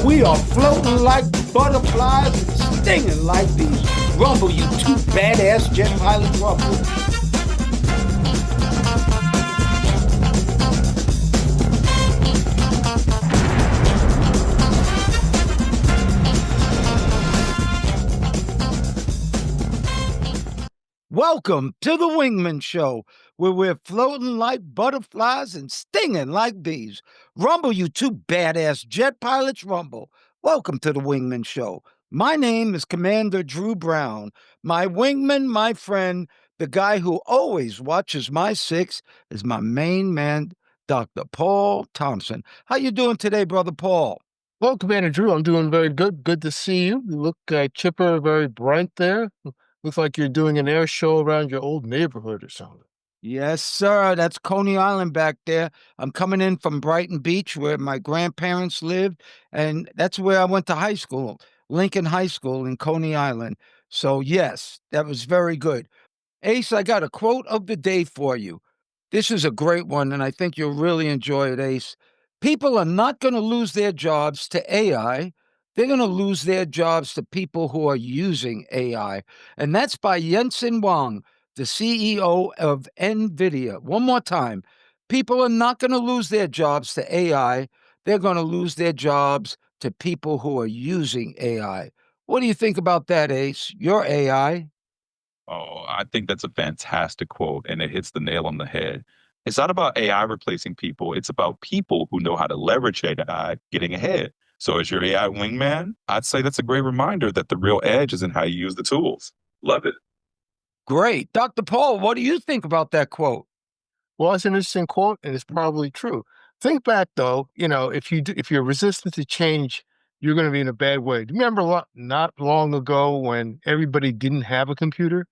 We are floating like butterflies and stinging like bees. Rumble, you two badass jet pilots, rumble. Welcome to the Wingmen Show, where we're floating like butterflies and stinging like bees. Rumble, you two badass jet pilots, rumble. Welcome to the Wingmen Show. My name is Commander Drew Brown. My wingman, my friend, the guy who always watches my six, is my main man, Dr. Paul Thompson. How you doing today, Brother Paul? Well, Commander Drew, I'm doing very good. Good to see you. You look chipper, very bright there. Looks like you're doing an air show around your old neighborhood or something. Yes, sir. That's Coney Island back there. I'm coming in from Brighton Beach, where my grandparents lived, and that's where I went to high school, Lincoln High School in Coney Island. So, yes, that was very good. Ace, I got a quote of the day for you. This is a great one, and I think you'll really enjoy it, Ace. People are not going to lose their jobs to AI. They're going to lose their jobs to people who are using AI. And that's by Jensen Huang, the CEO of NVIDIA. One more time. People are not going to lose their jobs to AI. They're going to lose their jobs to people who are using AI. What do you think about that, Ace? You're AI. Oh, I think that's a fantastic quote, and it hits the nail on the head. It's not about AI replacing people. It's about people who know how to leverage AI getting ahead. So as your AI wingman, I'd say that's a great reminder that the real edge is in how you use the tools. Love it. Great. Dr. Paul, what do you think about that quote? Well, it's an interesting quote, and it's probably true. Think back, though. If you're resistant to change, you're going to be in a bad way. Do you remember not long ago when everybody didn't have a computer?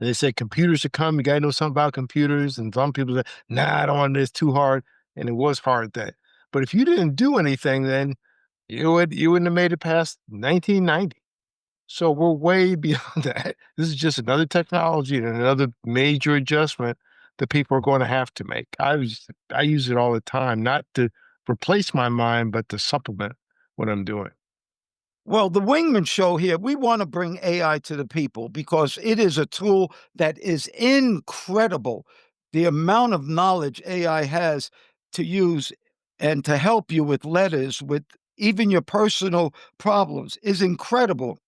And they said computers should come. You got to know something about computers. And some people said, "Nah, I don't want this. Too hard." And it was hard then. But if you didn't do anything, then you wouldn't have made it past 1990. So we're way beyond that. This is just another technology and another major adjustment that people are going to have to make. I use it all the time, not to replace my mind, but to supplement what I'm doing. Well, the Wingman Show here, we want to bring AI to the people because it is a tool that is incredible. The amount of knowledge AI has to use and to help you with letters, with even your personal problems is incredible.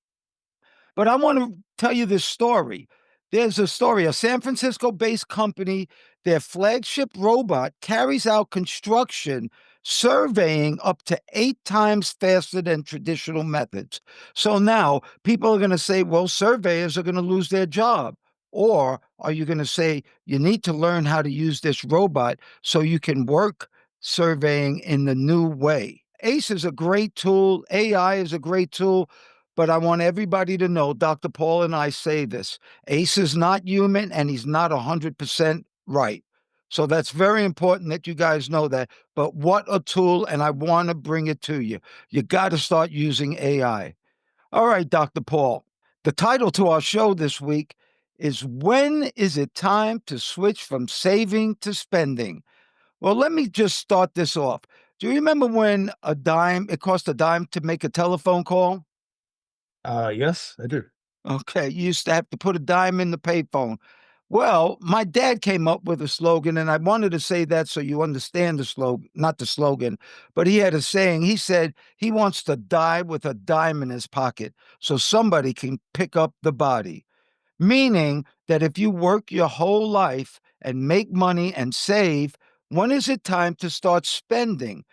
But I want to tell you this story. There's a story, a San Francisco based company, their flagship robot carries out construction surveying up to 8 times faster than traditional methods. So now people are going to say, well, surveyors are going to lose their job. Or are you going to say, you need to learn how to use this robot so you can work surveying in the new way? ACE is a great tool. AI is a great tool. But I want everybody to know, Dr. Paul and I say this, Ace is not human and he's not 100% right. So that's very important that you guys know that. But what a tool, and I want to bring it to you. You got to start using AI. All right, Dr. Paul, the title to our show this week is When is it time to switch from saving to spending? Well, let me just start this off. Do you remember when it cost a dime to make a telephone call? Yes, I do. Okay, you used to have to put a dime in the payphone. Well, my dad came up with a slogan, and I wanted to say that so you understand the slogan, not the slogan, but he had a saying. He said he wants to die with a dime in his pocket so somebody can pick up the body. Meaning that if you work your whole life and make money and save, when is it time to start spending?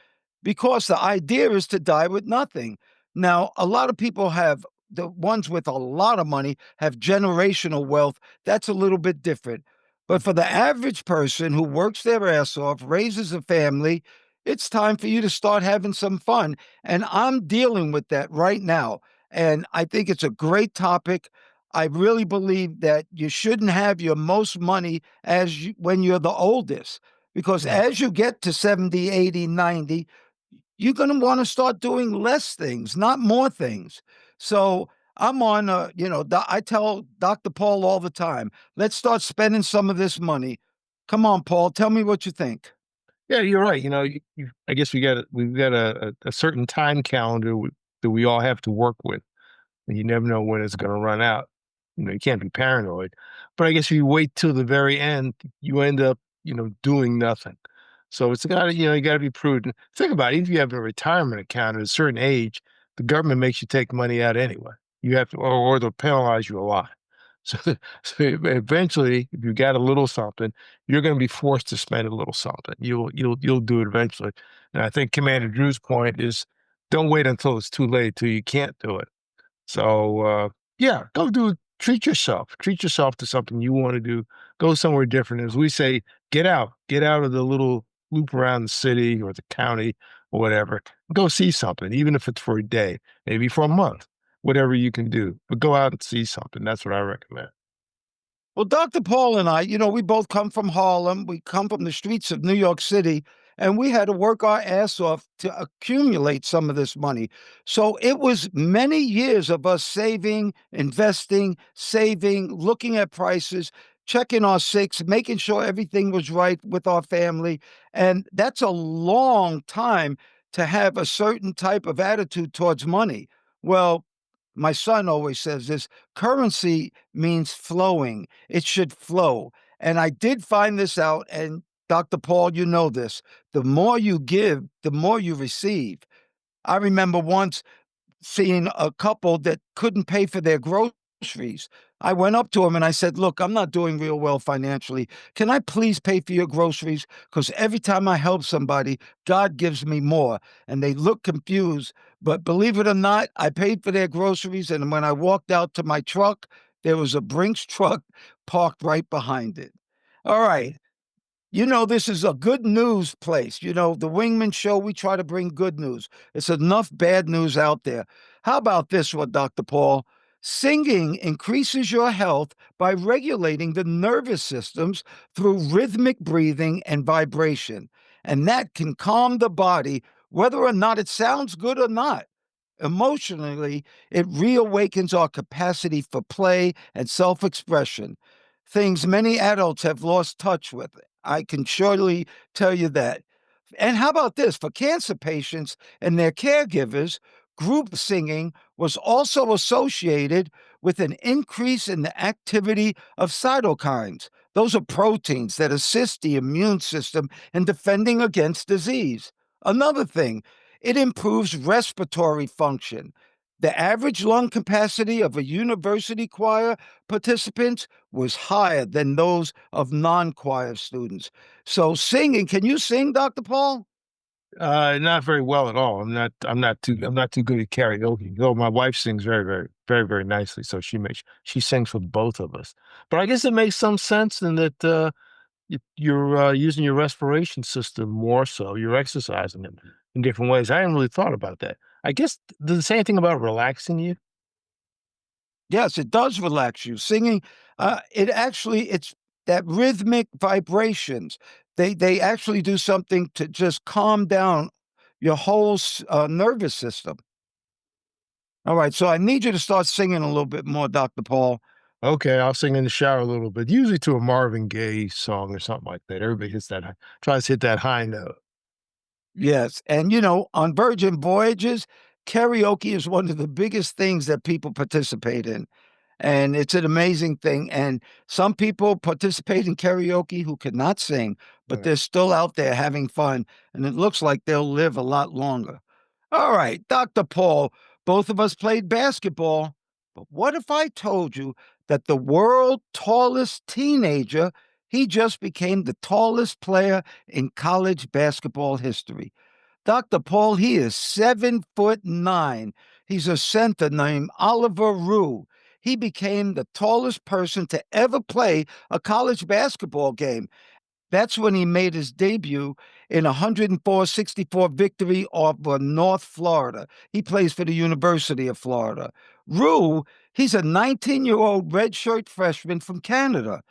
Because the idea is to die with nothing. Now, a lot of people have the ones with a lot of money have generational wealth. That's a little bit different. But for the average person who works their ass off, raises a family, it's time for you to start having some fun. And I'm dealing with that right now. And I think it's a great topic. I really believe that you shouldn't have your most money when you're the oldest, because Right. as you get to 70, 80, 90, you're going to want to start doing less things, not more things. So I'm on, I tell Dr. Paul all the time, let's start spending some of this money. Come on, Paul, tell me what you think. Yeah, you're right. I guess we've got a certain time calendar that we all have to work with, and you never know when it's going to run out. You can't be paranoid, but I guess if you wait till the very end, you end up, doing nothing. So it's got to, you got to be prudent. Think about it. If you have a retirement account at a certain age, the government makes you take money out anyway. You have to, or they'll penalize you a lot. So, so eventually, if you got a little something, you're going to be forced to spend a little something. You'll do it eventually. And I think Commander Drew's point is, don't wait until it's too late, till you can't do it. So yeah, go do it. Treat yourself. Treat yourself to something you want to do. Go somewhere different. As we say, get out of the little loop around the city or the county or whatever. Go see something, even if it's for a day, maybe for a month, whatever you can do. But go out and see something. That's what I recommend. Well, Dr. Paul and I, we both come from Harlem. We come from the streets of New York City, and we had to work our ass off to accumulate some of this money. So it was many years of us saving, investing, saving, looking at prices, checking our six, making sure everything was right with our family. And that's a long time to have a certain type of attitude towards money. Well, my son always says this: currency means flowing. It should flow. And I did find this out. And Dr. Paul, you know this: the more you give, the more you receive. I remember once seeing a couple that couldn't pay for their groceries. I went up to him and I said, "Look, I'm not doing real well financially. Can I please pay for your groceries? Because every time I help somebody, God gives me more." And they looked confused. But believe it or not, I paid for their groceries. And when I walked out to my truck, there was a Brinks truck parked right behind it. All right. This is a good news place. The Wingman Show, we try to bring good news. It's enough bad news out there. How about this one, Dr. Paul? Singing increases your health by regulating the nervous systems through rhythmic breathing and vibration. And that can calm the body, whether or not it sounds good or not. Emotionally, it reawakens our capacity for play and self expression, things many adults have lost touch with. I can surely tell you that. And how about this? For cancer patients and their caregivers, group singing was also associated with an increase in the activity of cytokines. Those are proteins that assist the immune system in defending against disease. Another thing, it improves respiratory function. The average lung capacity of a university choir participants was higher than those of non-choir students. So singing, can you sing, Dr. Paul? Not very well at all. I'm not too good at karaoke. Though my wife sings very, very, very, very nicely. So she sings for both of us. But I guess it makes some sense in that you're using your respiration system more so. You're exercising it in different ways. I hadn't really thought about that. I guess does it say anything about relaxing you? Yes, it does relax you. Singing, it's that rhythmic vibrations. They actually do something to just calm down your whole nervous system. All right, so I need you to start singing a little bit more, Dr. Paul. Okay, I'll sing in the shower a little bit, usually to a Marvin Gaye song or something like that. Everybody tries to hit that high note. Yes. And, on Virgin Voyages, karaoke is one of the biggest things that people participate in. And it's an amazing thing. And some people participate in karaoke who cannot sing, but Yeah. they're still out there having fun. And it looks like they'll live a lot longer. All right, Dr. Paul, both of us played basketball. But what if I told you that the world tallest teenager, he just became the tallest player in college basketball history? Dr. Paul, he is 7'9". He's a center named Oliver Rue. He became the tallest person to ever play a college basketball game. That's when he made his debut in a 104-64 victory over North Florida. He plays for the University of Florida. Rue, he's a 19-year-old redshirt freshman from Canada.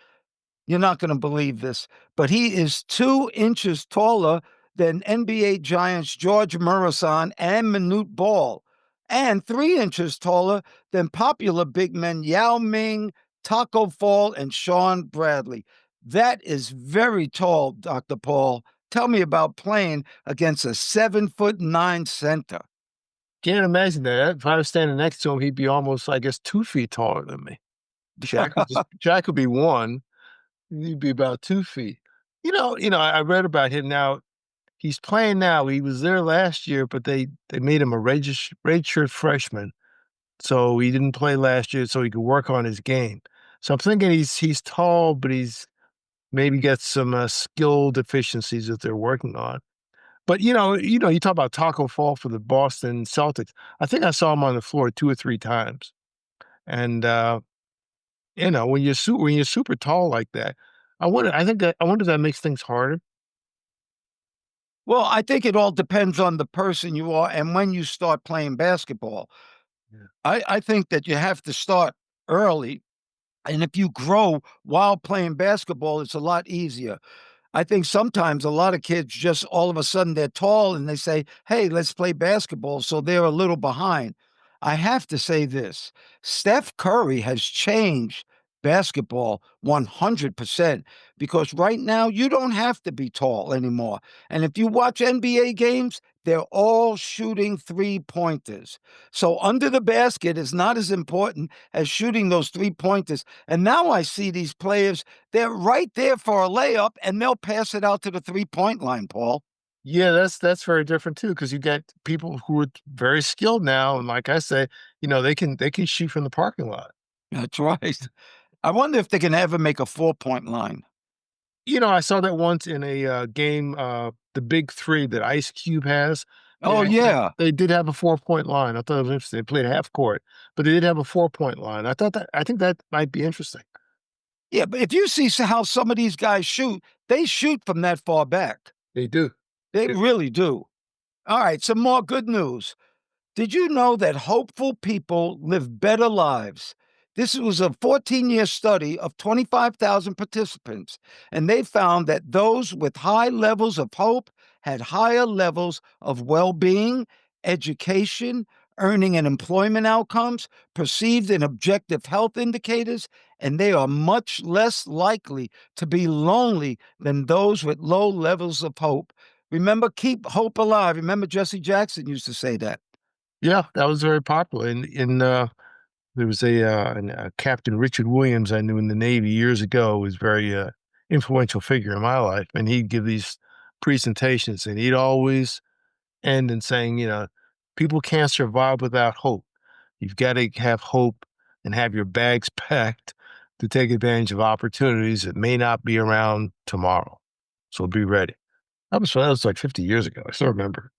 You're not going to believe this, but he is 2 inches taller than NBA giants George Murison and Manute Ball, and 3 inches taller than popular big men Yao Ming, Taco Fall, and Sean Bradley. That is very tall, Dr. Paul. Tell me about playing against a 7'9" center. Can't imagine that. If I was standing next to him, he'd be almost, I guess, 2 feet taller than me. Shaq would be one. He'd be about 2 feet. I read about him now. He's playing now. He was there last year, but they made him a redshirt freshman, so he didn't play last year, so he could work on his game. So I'm thinking he's tall, but he's maybe got some skill deficiencies that they're working on. But you talk about Taco Fall for the Boston Celtics. I think I saw him on the floor 2 or 3 times, and when you're super tall like that, I wonder if that makes things harder. Well, I think it all depends on the person you are and when you start playing basketball. Yeah. I think that you have to start early. And if you grow while playing basketball, it's a lot easier. I think sometimes a lot of kids just all of a sudden they're tall and they say, hey, let's play basketball. So they're a little behind. I have to say this: Steph Curry has changed basketball 100% because right now you don't have to be tall anymore. And if you watch NBA games, they're all shooting 3-pointers. So under the basket is not as important as shooting those 3-pointers. And now I see these players, they're right there for a layup and they'll pass it out to the 3-point line, Paul. Yeah, that's very different too, because you get people who are very skilled now, and like I say, they can shoot from the parking lot. That's right. I wonder if they can ever make a 4-point line. I saw that once in a game, the Big Three that Ice Cube has. Oh, yeah. They did have a 4-point line. I thought it was interesting. They played half court, but they did have a 4-point line. I think that might be interesting. Yeah, but if you see how some of these guys shoot, they shoot from that far back. They do. They really do. All right, some more good news. Did you know that hopeful people live better lives? This was a 14-year study of 25,000 participants, and they found that those with high levels of hope had higher levels of well being, education, earning and employment outcomes, perceived and objective health indicators, and they are much less likely to be lonely than those with low levels of hope. Remember, keep hope alive. Remember, Jesse Jackson used to say that. Yeah, that was very popular. There was a Captain Richard Williams I knew in the Navy years ago, was very influential figure in my life, and he'd give these presentations, and he'd always end in saying, people can't survive without hope. You've got to have hope and have your bags packed to take advantage of opportunities that may not be around tomorrow. So be ready. That was like 50 years ago. I still remember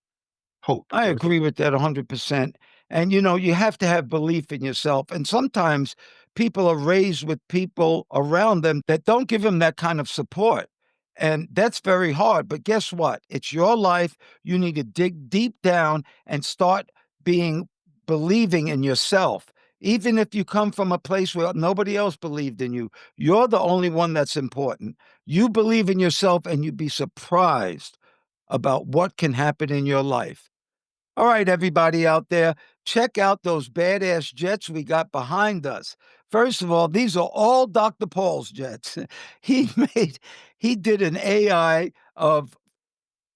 hope. I agree with that 100%. And you have to have belief in yourself. And sometimes people are raised with people around them that don't give them that kind of support. And that's very hard. But guess what? It's your life. You need to dig deep down and start believing in yourself. Even if you come from a place where nobody else believed in you, you're the only one that's important. You believe in yourself and you'd be surprised about what can happen in your life. All right, everybody out there, check out those badass jets we got behind us. First of all, these are all Dr. Paul's jets. He he did an AI of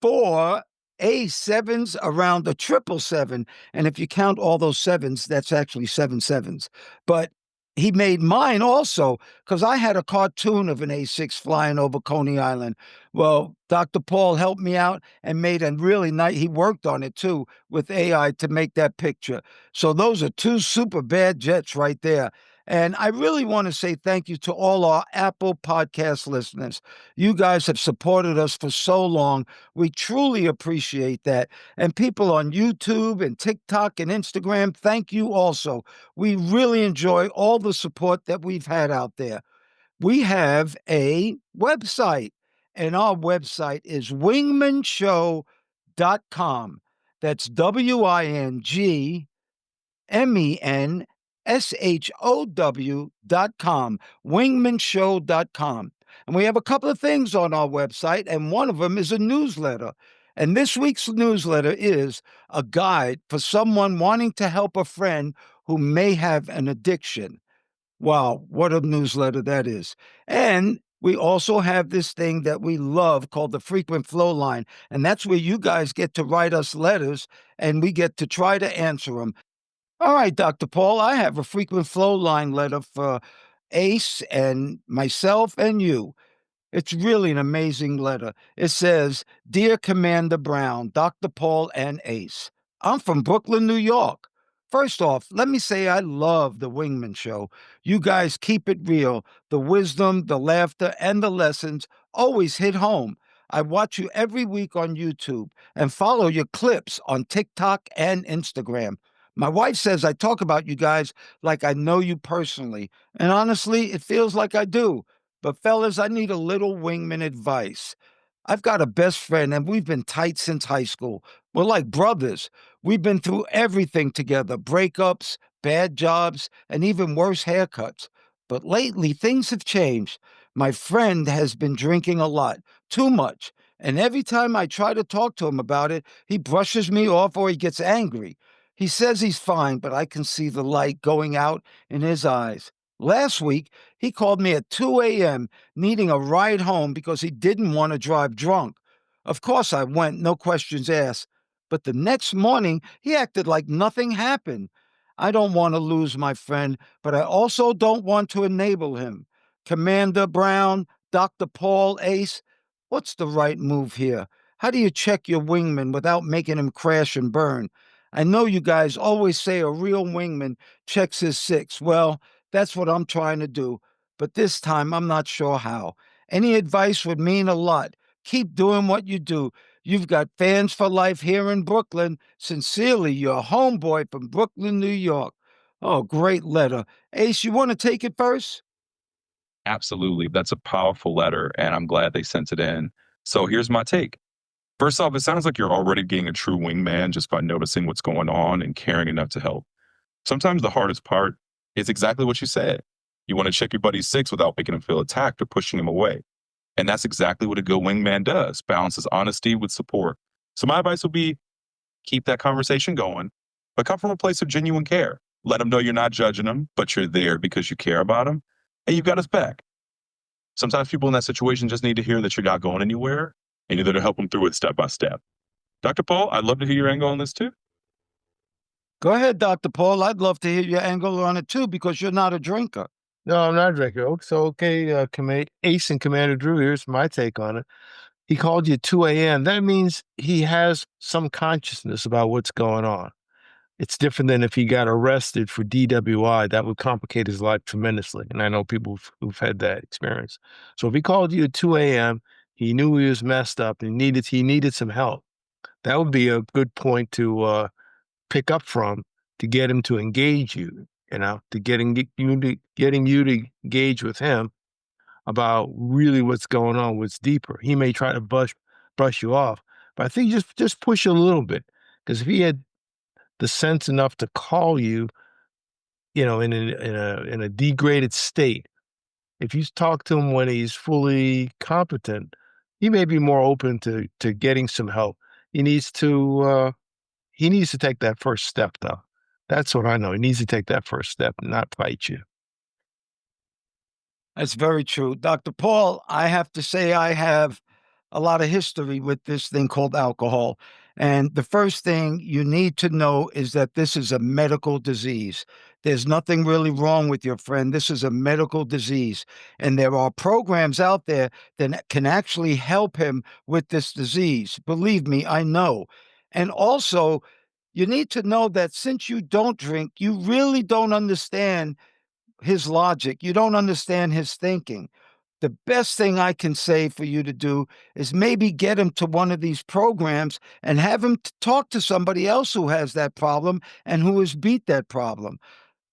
4 A7s around a 777. And if you count all those sevens, that's actually 7 sevens. But he made mine also because I had a cartoon of an A6 flying over Coney Island. Well, Dr. Paul helped me out and made a really nice, he worked on it too with AI to make that picture. So those are 2 super bad jets right there. And I really want to say thank you to all our Apple Podcast listeners. You guys have supported us for so long. We truly appreciate that. And people on YouTube and TikTok and Instagram, thank you also. We really enjoy all the support that we've had out there. We have a website, and our website is wingmenshow.com. That's WingmenShow.com, wingmanshow.com. And we have a couple of things on our website, and one of them is a newsletter. And this week's newsletter is a guide for someone wanting to help a friend who may have an addiction. Wow, what a newsletter that is. And We also have this thing that we love called the frequent flow line, and that's where you guys get to write us letters and we get to try to answer them. All right, Dr. Paul, I have a frequent flow line letter for Ace and myself and you. It's really an amazing letter. It says, Dear Commander Brown, Dr. Paul, and Ace, I'm from Brooklyn, New York. First off, let me say I love the Wingman Show. You guys keep it real. The wisdom, the laughter, and the lessons always hit home. I watch you every week on YouTube and follow your clips on TikTok and Instagram. My wife says I talk about you guys like I know you personally, and honestly, it feels like I do. But fellas, I need a little wingman advice. I've got a best friend and we've been tight since high school. We're like brothers. We've been through everything together, breakups, bad jobs, and even worse haircuts. But lately, things have changed. My friend has been drinking a lot, too much. And every time I try to talk to him about it, he brushes me off or he gets angry. He says he's fine, but I can see the light going out in his eyes. Last week, he called me at 2 a.m. needing a ride home because he didn't want to drive drunk. Of course, I went, no questions asked. But the next morning, he acted like nothing happened. I don't want to lose my friend, but I also don't want to enable him. Commander Brown, Dr. Paul, Ace, what's the right move here? How do you check your wingman without making him crash and burn? I know you guys always say a real wingman checks his six. Well, that's what I'm trying to do, but this time I'm not sure how. Any advice would mean a lot. Keep doing what you do. You've got fans for life here in Brooklyn. Sincerely, your homeboy from Brooklyn, New York. Oh, great letter. Ace, you want to take it first? Absolutely. That's a powerful letter, and I'm glad they sent it in. So here's my take. First off, it sounds like you're already being a true wingman just by noticing what's going on and caring enough to help. Sometimes the hardest part is exactly what you said. You want to check your buddy's six without making him feel attacked or pushing him away. And that's exactly what a good wingman does, balances honesty with support. So my advice would be keep that conversation going, but come from a place of genuine care. Let him know you're not judging him, but you're there because you care about him and you've got his back. Sometimes people in that situation just need to hear that you're not going anywhere and you're there to help them through it step by step. Dr. Paul, I'd love to hear your angle on this too. Go ahead, Dr. Paul. I'd love to hear your angle on it too because you're not a drinker. No, I'm not a drinker. So, okay, Ace and Commander Drew, here's my take on it. He called you at 2 a.m. That means he has some consciousness about what's going on. It's different than if he got arrested for DWI. That would complicate his life tremendously. And I know people who've had that experience. So if he called you at 2 a.m., he knew he was messed up and he needed some help. That would be a good point to pick up from to get him to engage you, to getting you to engage with him about really what's going on, what's deeper. He may try to brush you off, but I think just push a little bit, because if he had the sense enough to call you, in a degraded state, if you talk to him when he's fully competent, he may be more open to getting some help. He needs to take that first step, though. That's what I know. He needs to take that first step and not fight you. That's very true. Dr. Paul, I have to say I have a lot of history with this thing called alcohol. And the first thing you need to know is that this is a medical disease. There's nothing really wrong with your friend. This is a medical disease. And there are programs out there that can actually help him with this disease. Believe me, I know. And also, you need to know that since you don't drink, you really don't understand his logic. You don't understand his thinking. The best thing I can say for you to do is maybe get him to one of these programs and have him talk to somebody else who has that problem and who has beat that problem.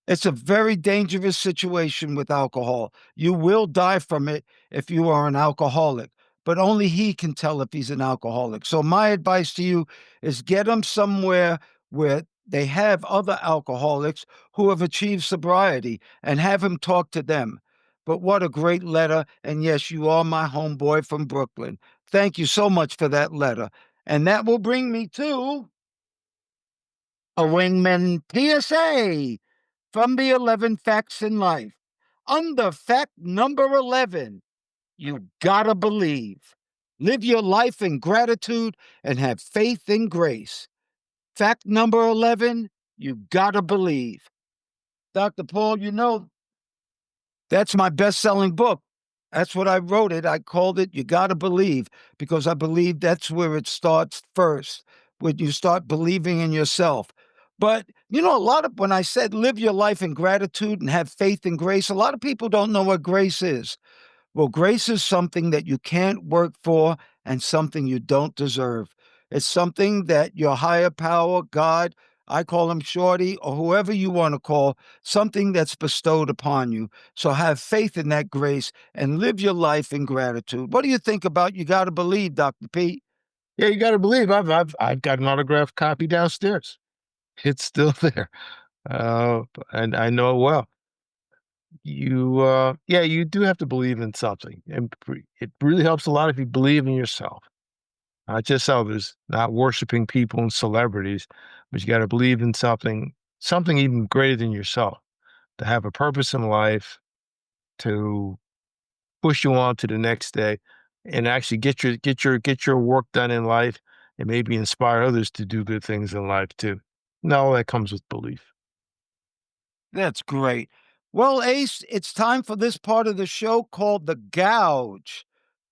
It's a very dangerous situation with alcohol. You will die from it if you are an alcoholic, but only he can tell if he's an alcoholic. So my advice to you is get him somewhere where they have other alcoholics who have achieved sobriety and have him talk to them. But what a great letter. And yes, you are my homeboy from Brooklyn. Thank you so much for that letter. And that will bring me to a Wingman PSA from the 11 Facts in Life. Under fact number 11, You gotta believe. Live your life in gratitude and have faith in grace. Fact number 11, you gotta believe. Dr. Paul, that's my best selling book. That's what I wrote it. I called it You Gotta Believe because I believe that's where it starts first, when you start believing in yourself. But, a lot of when I said live your life in gratitude and have faith in grace, a lot of people don't know what grace is. Well, grace is something that you can't work for and something you don't deserve. It's something that your higher power, God, I call him Shorty, or whoever you want to call, something that's bestowed upon you. So have faith in that grace and live your life in gratitude. What do you think about You Gotta Believe, Dr. Pete? Yeah, you got to believe I've got an autographed copy downstairs. It's still there, uh, and I know it well. Yeah, you do have to believe in something, and it really helps a lot if you believe in yourself, not just others, not worshiping people and celebrities, but you got to believe in something even greater than yourself, to have a purpose in life, to push you on to the next day, and actually get your work done in life, and maybe inspire others to do good things in life too. And all that comes with belief. That's great. Well, Ace, it's time for this part of the show called The Gouge.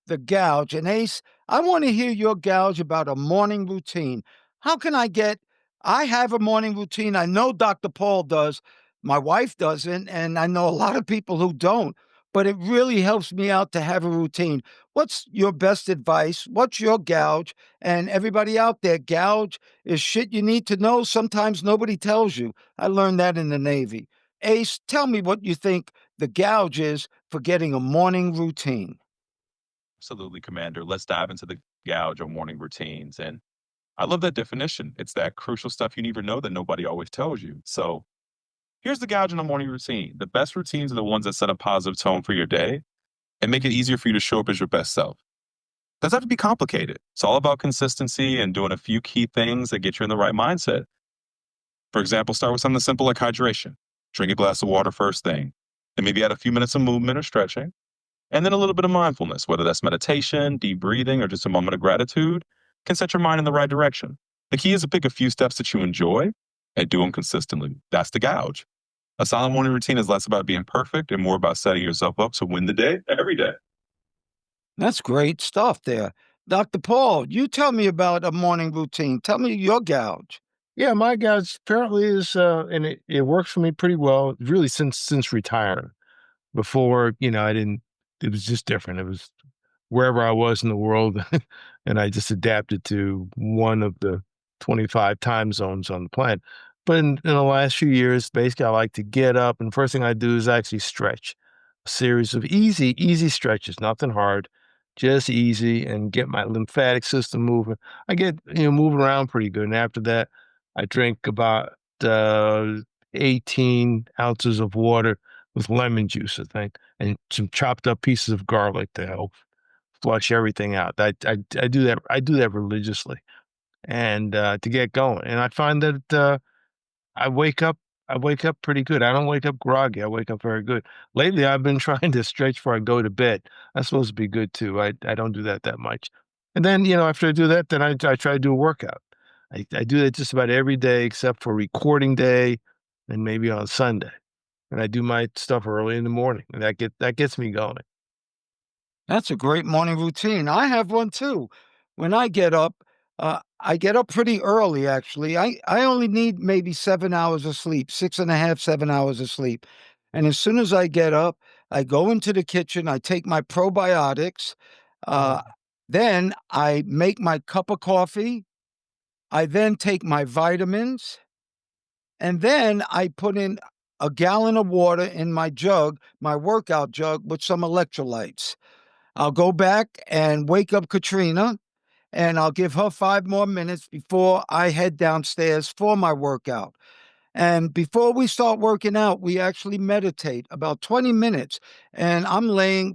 The gouge. And Ace, I want to hear your gouge about a morning routine. How can I have a morning routine. I know Dr. Paul does. My wife doesn't. And I know a lot of people who don't, but it really helps me out to have a routine. What's your best advice? What's your gouge? And everybody out there, gouge is shit you need to know. Sometimes nobody tells you. I learned that in the Navy. Ace, tell me what you think the gouge is for getting a morning routine. Absolutely, Commander. Let's dive into the gouge on morning routines. And I love that definition. It's that crucial stuff you need to know that nobody always tells you. So here's the gouge in a morning routine. The best routines are the ones that set a positive tone for your day and make it easier for you to show up as your best self. Doesn't have to be complicated. It's all about consistency and doing a few key things that get you in the right mindset. For example, start with something simple like hydration. Drink a glass of water first thing, and maybe add a few minutes of movement or stretching, and then a little bit of mindfulness, whether that's meditation, deep breathing, or just a moment of gratitude, can set your mind in the right direction. The key is to pick a few steps that you enjoy and do them consistently. That's the gouge. A solid morning routine is less about being perfect and more about setting yourself up to win the day every day. That's great stuff there. Dr. Paul, you tell me about a morning routine. Tell me your gouge. Yeah, my guys apparently is, and it works for me pretty well, really since retiring. Before, I didn't. It was just different. It was wherever I was in the world, and I just adapted to one of the 25 time zones on the planet. But in the last few years, basically, I like to get up, and first thing I do is actually stretch. A series of easy stretches, nothing hard, just easy, and get my lymphatic system moving. I get, moving around pretty good. And after that, I drink about uh, 18 ounces of water with lemon juice, I think, and some chopped up pieces of garlic to help flush everything out. I do that. I do that religiously, and to get going. And I find that I wake up. I wake up pretty good. I don't wake up groggy. I wake up very good. Lately, I've been trying to stretch before I go to bed. That's supposed to be good too. I don't do that much. And then after I do that, then I try to do a workout. I do that just about every day except for recording day, and maybe on Sunday. And I do my stuff early in the morning, and that gets me going. That's a great morning routine. I have one too. When I get up pretty early, actually. I only need maybe 7 hours of sleep, six and a half, 7 hours of sleep. And as soon as I get up, I go into the kitchen, I take my probiotics, Uh, uh, then I make my cup of coffee. I then take my vitamins, and then I put in a gallon of water in my jug, my workout jug, with some electrolytes. I'll go back and wake up Katrina, and I'll give her 5 more minutes before I head downstairs for my workout. And before we start working out, we actually meditate about 20 minutes. And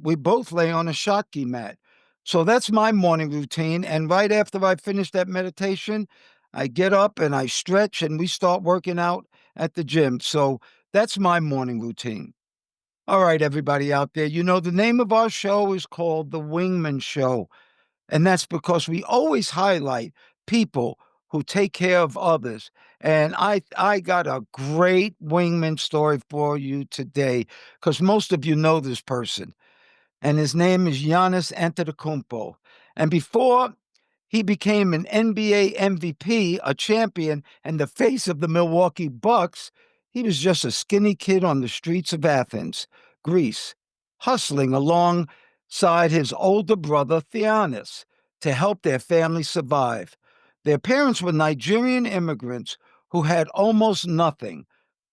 we both lay on a Shakti mat. So that's my morning routine. And right after I finish that meditation, I get up and I stretch and we start working out at the gym. So that's my morning routine. All right, everybody out there, you know, the name of our show is called The Wingmen Show. And that's because we always highlight people who take care of others. And I got a great wingman story for you today because most of you know this person. And his name is Giannis Antetokounmpo. And before he became an NBA MVP, a champion, and the face of the Milwaukee Bucks, he was just a skinny kid on the streets of Athens, Greece, hustling alongside his older brother Theonis to help their family survive. Their parents were Nigerian immigrants who had almost nothing.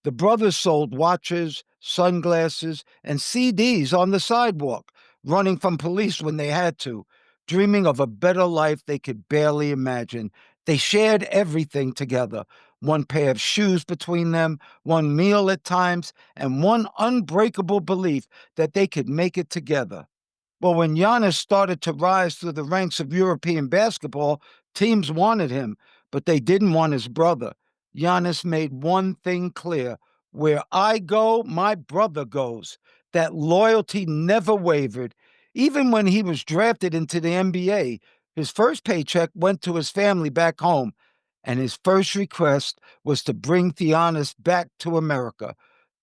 The brothers sold watches, sunglasses, and CDs on the sidewalk, running from police when they had to, dreaming of a better life they could barely imagine. They shared everything together, one pair of shoes between them, one meal at times, and one unbreakable belief that they could make it together. Well, when Giannis started to rise through the ranks of European basketball, teams wanted him, but they didn't want his brother. Giannis made one thing clear: where I go, my brother goes. That loyalty never wavered. Even when he was drafted into the NBA, his first paycheck went to his family back home, and his first request was to bring Giannis back to America.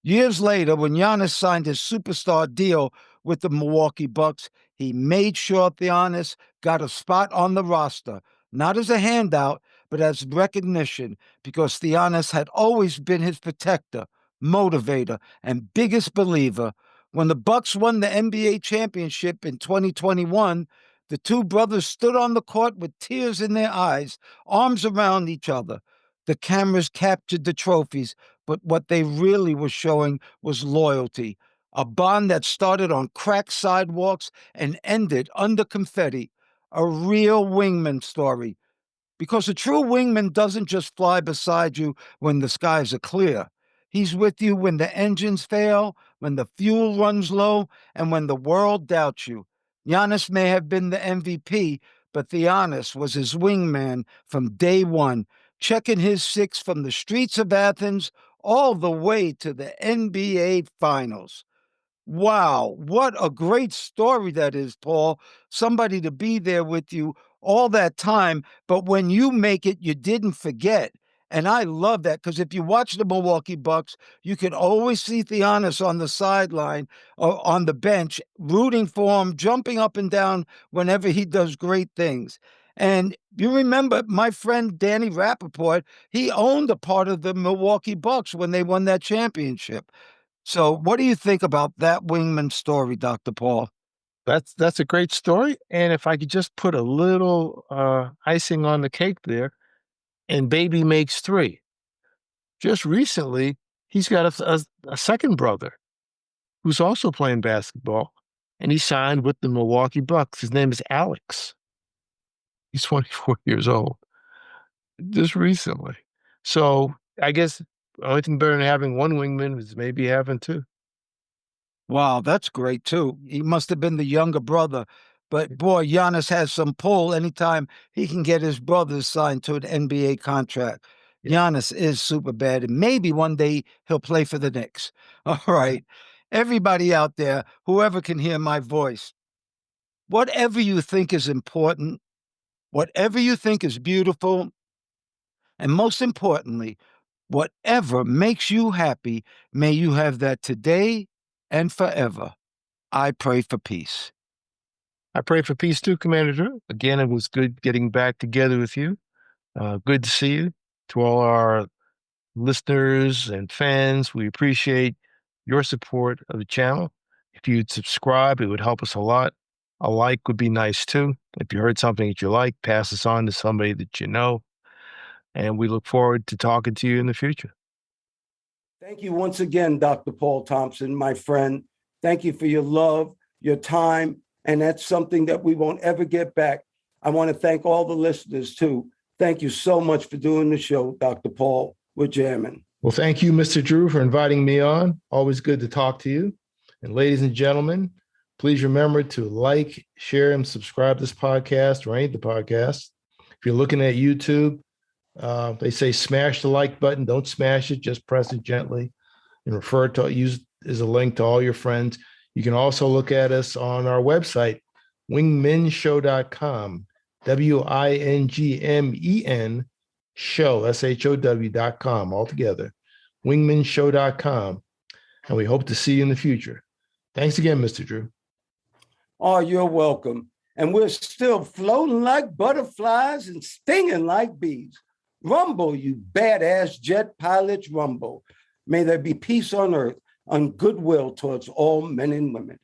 Years later, when Giannis signed his superstar deal with the Milwaukee Bucks, he made sure Giannis got a spot on the roster, not as a handout, but as recognition, because Giannis had always been his protector, motivator, and biggest believer. When the Bucks won the NBA championship in 2021, the two brothers stood on the court with tears in their eyes, arms around each other. The cameras captured the trophies, but what they really were showing was loyalty, a bond that started on cracked sidewalks and ended under confetti, a real wingman story. Because a true wingman doesn't just fly beside you when the skies are clear. He's with you when the engines fail, when the fuel runs low, and when the world doubts you. Giannis may have been the MVP, but Giannis was his wingman from day one, checking his six from the streets of Athens all the way to the NBA Finals. Wow, what a great story that is, Paul. Somebody to be there with you all that time, but when you make it, you didn't forget. And I love that because if you watch the Milwaukee Bucks, you can always see Giannis on the sideline or on the bench, rooting for him, jumping up and down whenever he does great things. And you remember my friend Danny Rappaport, he owned a part of the Milwaukee Bucks when they won that championship. So, what do you think about that wingman story, Dr. Paul? That's a great story. And if I could just put a little icing on the cake there, and baby makes three. Just recently, he's got a second brother who's also playing basketball, and he signed with the Milwaukee Bucks. His name is Alex. He's 24 years old. Just recently. So I guess the only thing better than having one wingman is maybe having two. Wow, that's great too. He must have been the younger brother. But boy, Giannis has some pull anytime he can get his brothers signed to an NBA contract. Yeah. Giannis is super bad, and maybe one day he'll play for the Knicks. All right. Everybody out there, whoever can hear my voice, whatever you think is important, whatever you think is beautiful, and most importantly, whatever makes you happy, may you have that today and forever. I pray for peace. I pray for peace too, Commander Drew. Again, it was good getting back together with you. Good to see you. To all our listeners and fans, we appreciate your support of the channel. If you'd subscribe, it would help us a lot. A like would be nice too. If you heard something that you like, pass this on to somebody that you know. And we look forward to talking to you in the future. Thank you once again, Dr. Paul Thompson, my friend. Thank you for your love, your time, and that's something that we won't ever get back. I want to thank all the listeners too. Thank you so much for doing the show, Dr. Paul. We're jamming. Well, thank you, Mr. Drew, for inviting me on. Always good to talk to you. And ladies and gentlemen, please remember to like, share, and subscribe to this podcast or any of the podcasts. If you're looking at YouTube, they say smash the like button. Don't smash it. Just press it gently and use is a link to all your friends. You can also look at us on our website, wingmenshow.com, WINGMEN show, SHOW.com, altogether, wingmenshow.com. And we hope to see you in the future. Thanks again, Mr. Drew. Oh, you're welcome. And we're still floating like butterflies and stinging like bees. Rumble, you badass jet pilots, rumble. May there be peace on earth and goodwill towards all men and women.